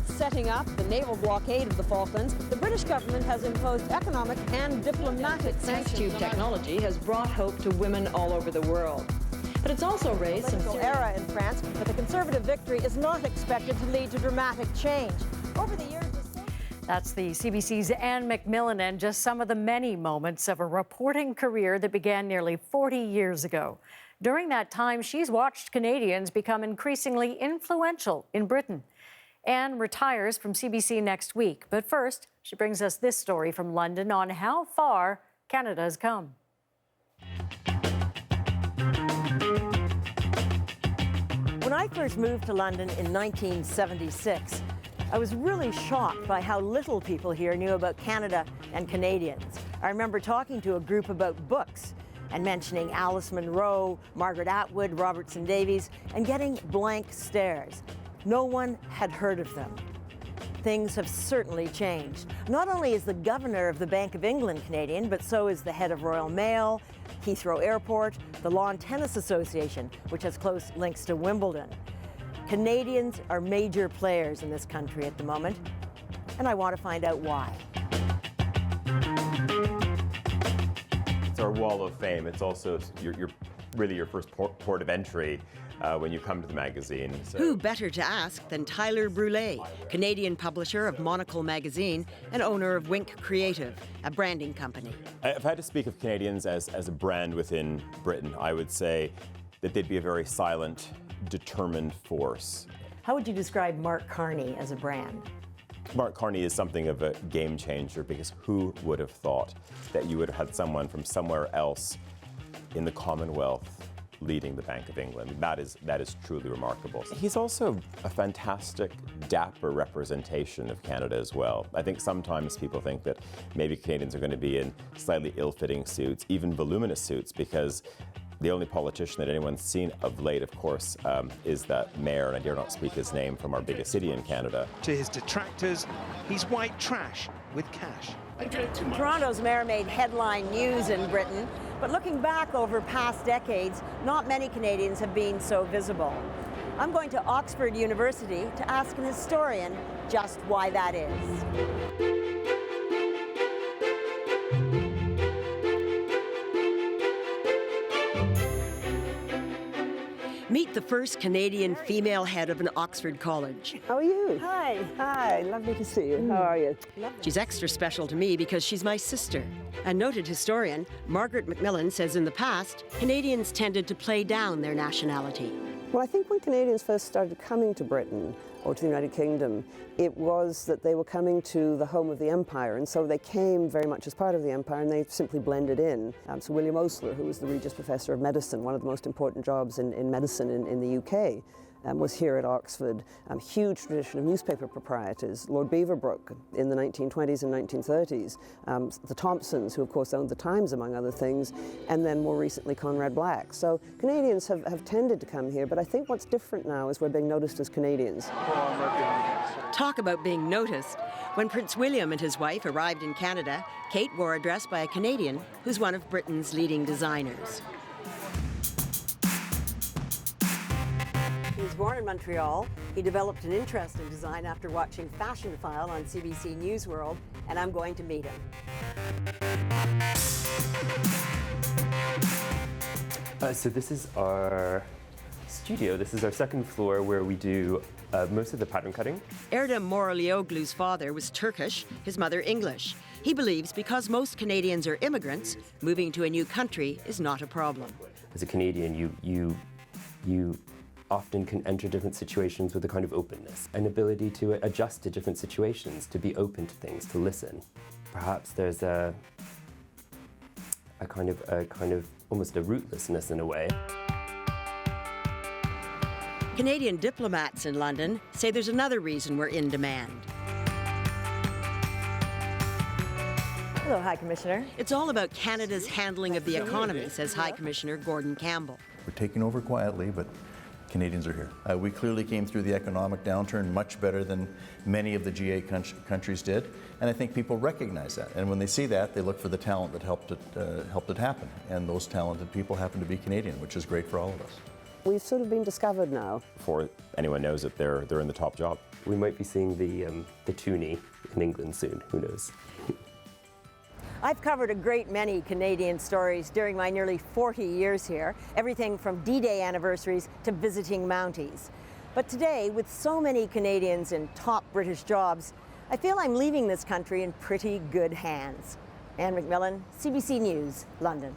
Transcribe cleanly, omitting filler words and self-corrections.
setting up the naval blockade of the Falklands, the British government has imposed economic and diplomatic sanctions. Tube technology has brought hope to women all over the world. But it's also raised some political era in France, but the Conservative victory is not expected to lead to dramatic change. Over the years, that's the CBC's Anne MacMillan, and just some of the many moments of a reporting career that began nearly 40 years ago. During that time, she's watched Canadians become increasingly influential in Britain. Anne retires from CBC next week, but first, she brings us this story from London on how far Canada has come. When I first moved to London in 1976, I was really shocked by how little people here knew about Canada and Canadians. I remember talking to a group about books and mentioning Alice Munro, Margaret Atwood, Robertson Davies, and getting blank stares. No one had heard of them. Things have certainly changed. Not only is the governor of the Bank of England Canadian, but so is the head of Royal Mail, Heathrow Airport, the Lawn Tennis Association, which has close links to Wimbledon. Canadians are major players in this country at the moment, and I want to find out why. It's our wall of fame. It's also really your first port of entry when you come to the magazine. So. Who better to ask than Tyler Brûlé, Canadian publisher of Monocle magazine and owner of Wink Creative, a branding company. If I had to speak of Canadians as a brand within Britain, I would say that they'd be a very silent, determined force. How would you describe Mark Carney as a brand? Mark Carney is something of a game changer, because who would have thought that you would have had someone from somewhere else in the Commonwealth leading the Bank of England? That is truly remarkable. He's also a fantastic, dapper representation of Canada as well. I think sometimes people think that maybe Canadians are going to be in slightly ill-fitting suits, even voluminous suits, because the only politician that anyone's seen of late, of course, is that mayor, and I dare not speak his name, from our biggest city in Canada. To his detractors, he's white trash with cash. Toronto's mayor made headline news in Britain, but looking back over past decades, not many Canadians have been so visible. I'm going to Oxford University to ask an historian just why that is. Meet the first Canadian female head of an Oxford college. How are you? Hi. Hi, lovely to see you. How are you? She's extra special to me because she's my sister. A noted historian, Margaret MacMillan, says in the past, Canadians tended to play down their nationality. Well, I think when Canadians first started coming to Britain, or to the United Kingdom, it was that they were coming to the home of the empire, and so they came very much as part of the empire, and they simply blended in. So William Osler, who was the Regius Professor of Medicine, one of the most important jobs in medicine in the UK, was here at Oxford. Huge tradition of newspaper proprietors. Lord Beaverbrook in the 1920s and 1930s. The Thompsons, who of course owned the Times, among other things, and then more recently Conrad Black. So Canadians have tended to come here, but I think what's different now is we're being noticed as Canadians. Talk about being noticed. When Prince William and his wife arrived in Canada, Kate wore a dress by a Canadian who's one of Britain's leading designers. He was born in Montreal. He developed an interest in design after watching Fashion File on CBC News World, and I'm going to meet him. So this is our studio. This is our second floor where we do most of the pattern cutting. Erdem Moralioglu's father was Turkish, his mother English. He believes because most Canadians are immigrants, moving to a new country is not a problem. As a Canadian, you often can enter different situations with a kind of openness, an ability to adjust to different situations, to be open to things, to listen. Perhaps there's a kind of almost a rootlessness in a way. Canadian diplomats in London say there's another reason we're in demand. Hello, High Commissioner. It's all about Canada's handling of the economy, says High Commissioner Gordon Campbell. We're taking over quietly, but Canadians are here. We clearly came through the economic downturn much better than many of the GA countries did, and I think people recognize that. And when they see that, they look for the talent that helped it happen. And those talented people happen to be Canadian, which is great for all of us. We've sort of been discovered now. Before anyone knows it, they're in the top job. We might be seeing the toonie in England soon, who knows? I've covered a great many Canadian stories during my nearly 40 years here, everything from D-Day anniversaries to visiting Mounties. But today, with so many Canadians in top British jobs, I feel I'm leaving this country in pretty good hands. Anne MacMillan, CBC News, London.